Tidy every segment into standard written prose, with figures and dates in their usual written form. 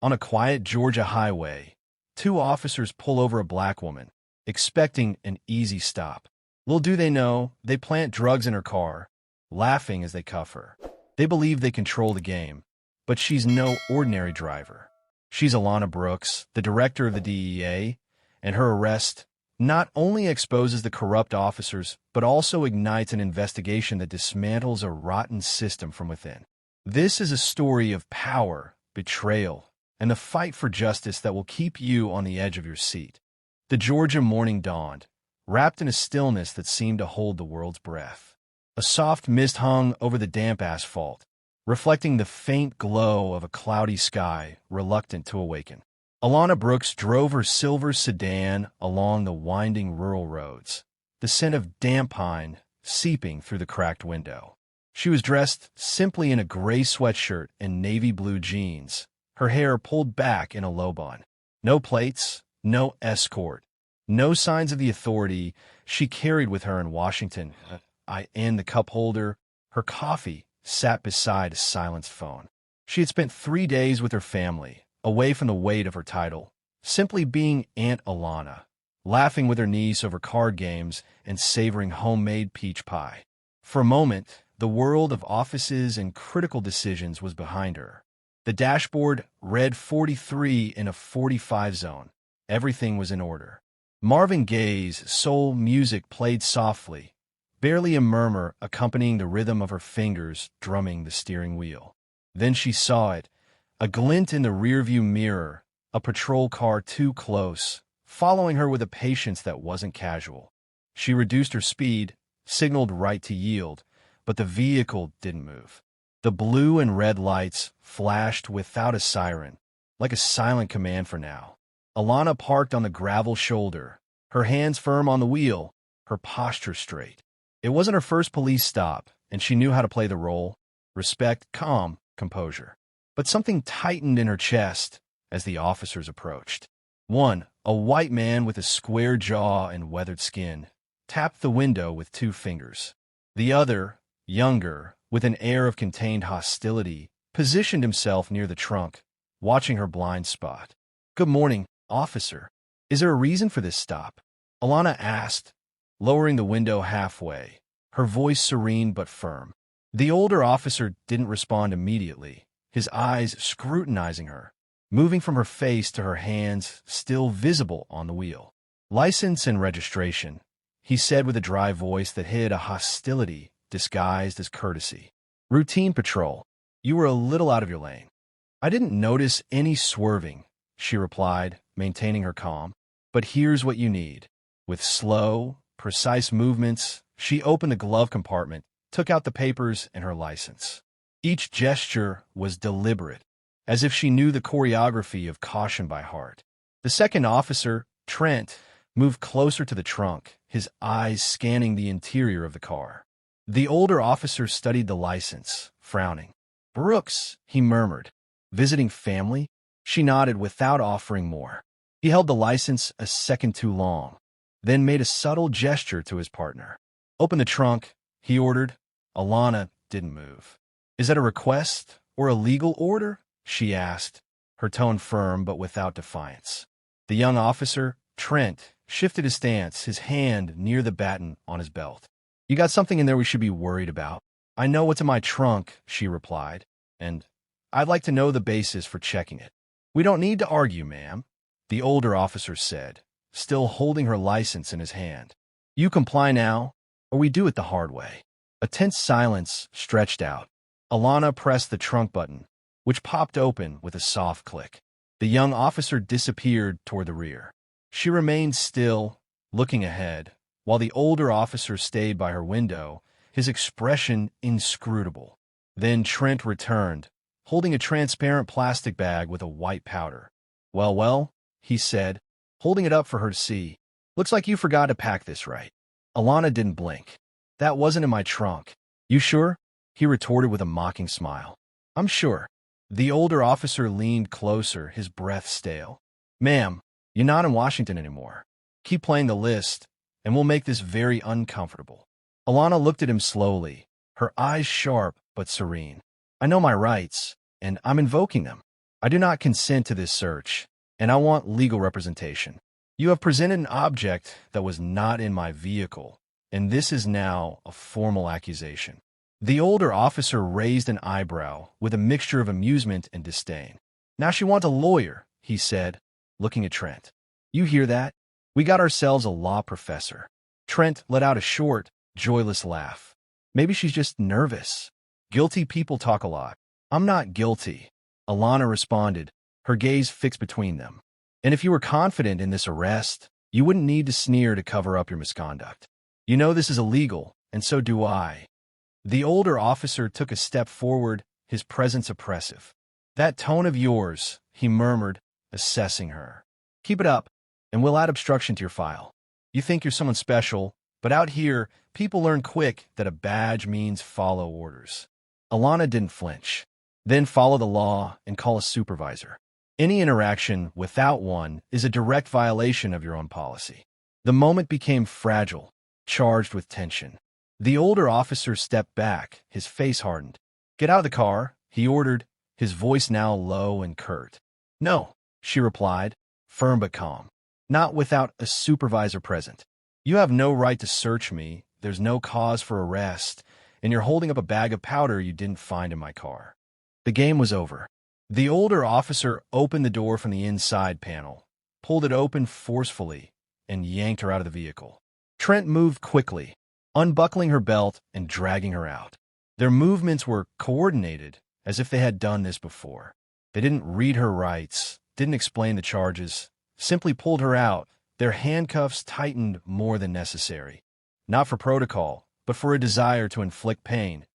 On a quiet Georgia highway, two officers pull over a black woman, expecting an easy stop. Little do they know, they plant drugs in her car, laughing as they cuff her. They believe they control the game, but she's no ordinary driver. She's Alana Brooks, the director of the DEA, and her arrest not only exposes the corrupt officers, but also ignites an investigation that dismantles a rotten system from within. This is a story of power, betrayal, and the fight for justice that will keep you on the edge of your seat. The Georgia morning dawned, wrapped in a stillness that seemed to hold the world's breath. A soft mist hung over the damp asphalt, reflecting the faint glow of a cloudy sky reluctant to awaken. Alana Brooks drove her silver sedan along the winding rural roads, the scent of damp pine seeping through the cracked window. She was dressed simply in a gray sweatshirt and navy blue jeans, her hair pulled back in a low bun. No plates, no escort, no signs of the authority she carried with her in Washington. And the cup holder, her coffee, sat beside a silenced phone. She had spent 3 days with her family, away from the weight of her title, simply being Aunt Alana, laughing with her niece over card games and savoring homemade peach pie. For a moment, the world of offices and critical decisions was behind her. The dashboard read 43 in a 45 zone. Everything was in order. Marvin Gaye's soul music played softly, barely a murmur accompanying the rhythm of her fingers drumming the steering wheel. Then she saw it, a glint in the rearview mirror, a patrol car too close, following her with a patience that wasn't casual. She reduced her speed, signaled right to yield, but the vehicle didn't move. The blue and red lights flashed without a siren, like a silent command for now. Alana parked on the gravel shoulder, her hands firm on the wheel, her posture straight. It wasn't her first police stop, and she knew how to play the role: respect, calm, composure. But something tightened in her chest as the officers approached. One, a white man with a square jaw and weathered skin, tapped the window with 2 fingers. The other, younger, with an air of contained hostility, positioned himself near the trunk, watching her blind spot. "Good morning, officer. Is there a reason for this stop?" Alana asked, lowering the window halfway, her voice serene but firm. The older officer didn't respond immediately, his eyes scrutinizing her, moving from her face to her hands still visible on the wheel. "License and registration," he said with a dry voice that hid a hostility disguised as courtesy. "Routine patrol. You were a little out of your lane." "I didn't notice any swerving," she replied, maintaining her calm. "But here's what you need." With slow, precise movements, she opened the glove compartment, took out the papers and her license. Each gesture was deliberate, as if she knew the choreography of caution by heart. The second officer, Trent, moved closer to the trunk, his eyes scanning the interior of the car. The older officer studied the license, frowning. "Brooks," he murmured. "Visiting family?" She nodded without offering more. He held the license a second too long, then made a subtle gesture to his partner. "Open the trunk," he ordered. Alana didn't move. "Is that a request or a legal order?" she asked, her tone firm but without defiance. The young officer, Trent, shifted his stance, his hand near the baton on his belt. "You got something in there we should be worried about?" "I know what's in my trunk," she replied, "and I'd like to know the basis for checking it." "We don't need to argue, ma'am," the older officer said, still holding her license in his hand. "You comply now, or we do it the hard way." A tense silence stretched out. Alana pressed the trunk button, which popped open with a soft click. The young officer disappeared toward the rear. She remained still, looking ahead, while the older officer stayed by her window, his expression inscrutable. Then Trent returned, holding a transparent plastic bag with a white powder. Well, he said, holding it up for her to see. "Looks like you forgot to pack this right." Alana didn't blink. "That wasn't in my trunk." "You sure?" he retorted with a mocking smile. "I'm sure." The older officer leaned closer, his breath stale. "Ma'am, you're not in Washington anymore. Keep playing the list, and we'll make this very uncomfortable." Alana looked at him slowly, her eyes sharp but serene. "I know my rights, and I'm invoking them." I do not consent to this search, and I want legal representation. You have presented an object that was not in my vehicle, and this is now a formal accusation." The older officer raised an eyebrow with a mixture of amusement and disdain. "Now she wants a lawyer," he said, looking at Trent. "You hear that? We got ourselves a law professor." Trent let out a short, joyless laugh. "Maybe she's just nervous. Guilty people talk a lot." "I'm not guilty," Alana responded, her gaze fixed between them. "And if you were confident in this arrest, you wouldn't need to sneer to cover up your misconduct. You know this is illegal, and so do I." The older officer took a step forward, his presence oppressive. "That tone of yours," he murmured, assessing her. "Keep it up, and we'll add obstruction to your file. You think you're someone special, but out here, people learn quick that a badge means follow orders." Alana didn't flinch. "Then follow the law and call a supervisor. Any interaction without one is a direct violation of your own policy." The moment became fragile, charged with tension. The older officer stepped back, his face hardened. "Get out of the car," he ordered, his voice now low and curt. "No," she replied, firm but calm. "Not without a supervisor present. You have no right to search me, there's no cause for arrest, and you're holding up a bag of powder you didn't find in my car." The game was over. The older officer opened the door from the inside panel, pulled it open forcefully, and yanked her out of the vehicle. Trent moved quickly, unbuckling her belt and dragging her out. Their movements were coordinated, as if they had done this before. They didn't read her rights, didn't explain the charges, simply pulled her out, their handcuffs tightened more than necessary. Not for protocol, but for a desire to inflict pain.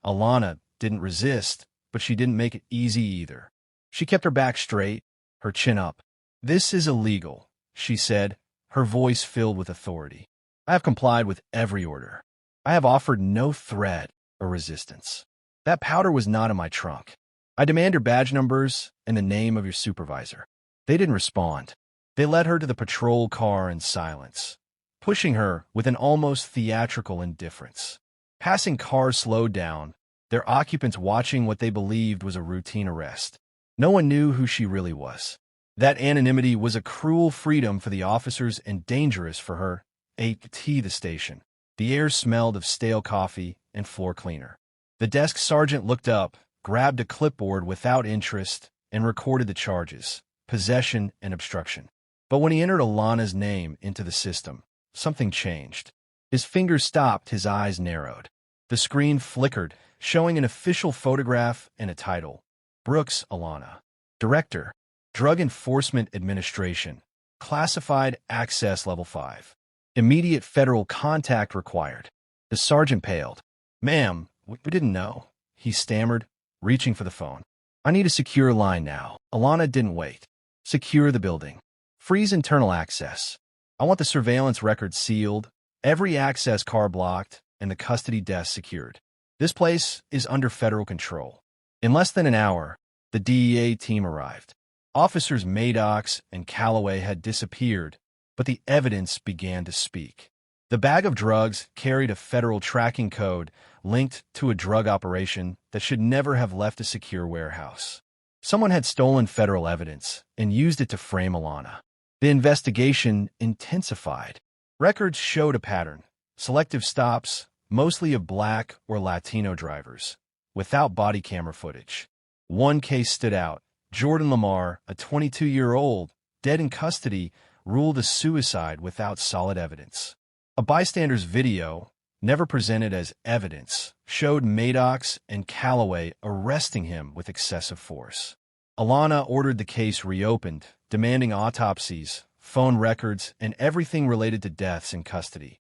Alana didn't resist, but she didn't make it easy either. She kept her back straight, her chin up. "This is illegal," she said, her voice filled with authority. "I have complied with every order. I have offered no threat or resistance. That powder was not in my trunk. I demand your badge numbers and the name of your supervisor." They didn't respond. They led her to the patrol car in silence, pushing her with an almost theatrical indifference. Passing cars slowed down, their occupants watching what they believed was a routine arrest. No one knew who she really was. That anonymity was a cruel freedom for the officers and dangerous for her. The station. The air smelled of stale coffee and floor cleaner. The desk sergeant looked up, grabbed a clipboard without interest, and recorded the charges, possession and obstruction. But when he entered Alana's name into the system, something changed. His fingers stopped, his eyes narrowed. The screen flickered, showing an official photograph and a title. Brooks Alana. Director, Drug Enforcement Administration. Classified Access Level 5. Immediate federal contact required. The sergeant paled. "Ma'am, we didn't know," he stammered, reaching for the phone. "I need a secure line now." Alana didn't wait. "Secure the building. Freeze internal access. I want the surveillance records sealed, every access car blocked, and the custody desk secured. This place is under federal control." In less than an hour, the DEA team arrived. Officers Maddox and Calloway had disappeared, but the evidence began to speak. The bag of drugs carried a federal tracking code linked to a drug operation that should never have left a secure warehouse. Someone had stolen federal evidence and used it to frame Alana. The investigation intensified. Records showed a pattern: selective stops, mostly of Black or Latino drivers, without body camera footage. One case stood out. Jordan Lamar, a 22-year-old, dead in custody, ruled a suicide without solid evidence. A bystander's video, never presented as evidence, showed Maddox and Calloway arresting him with excessive force. Alana ordered the case reopened, demanding autopsies, phone records, and everything related to deaths in custody.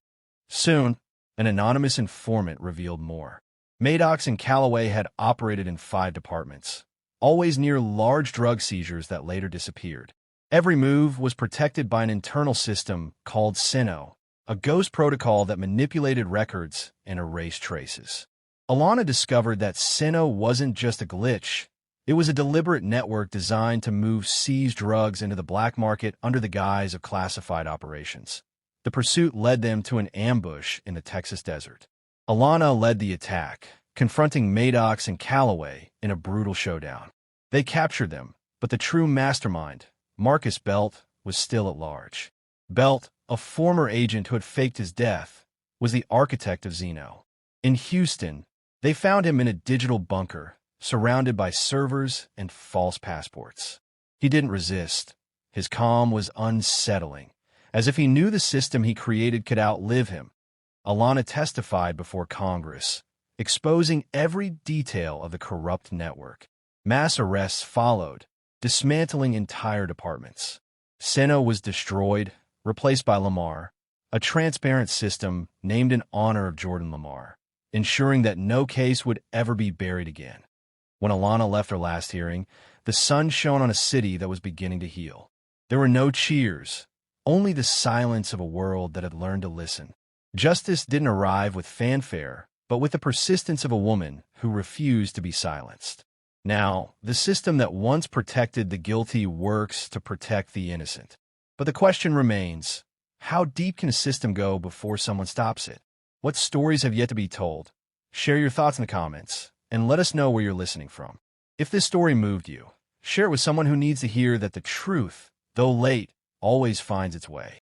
Soon, an anonymous informant revealed more. Maddox and Calloway had operated in 5 departments, always near large drug seizures that later disappeared. Every move was protected by an internal system called Sino, a ghost protocol that manipulated records and erased traces. Alana discovered that Sino wasn't just a glitch. It was a deliberate network designed to move seized drugs into the black market under the guise of classified operations. The pursuit led them to an ambush in the Texas desert. Alana led the attack, confronting Maddox and Calloway in a brutal showdown. They captured them, But the true mastermind, Marcus Belt, was still at large. Belt, a former agent who had faked his death, was the architect of Zeno. In Houston, they found him in a digital bunker, surrounded by servers and false passports. He didn't resist. His calm was unsettling, as if he knew the system he created could outlive him. Alana testified before Congress, exposing every detail of the corrupt network. Mass arrests followed, dismantling entire departments. Seno was destroyed, replaced by Lamar, a transparent system named in honor of Jordan Lamar, ensuring that no case would ever be buried again. When Alana left her last hearing, the sun shone on a city that was beginning to heal. There were no cheers, only the silence of a world that had learned to listen. Justice didn't arrive with fanfare, but with the persistence of a woman who refused to be silenced. Now, the system that once protected the guilty works to protect the innocent. But the question remains, how deep can a system go before someone stops it? What stories have yet to be told? Share your thoughts in the comments, and let us know where you're listening from. If this story moved you, share it with someone who needs to hear that the truth, though late, always finds its way.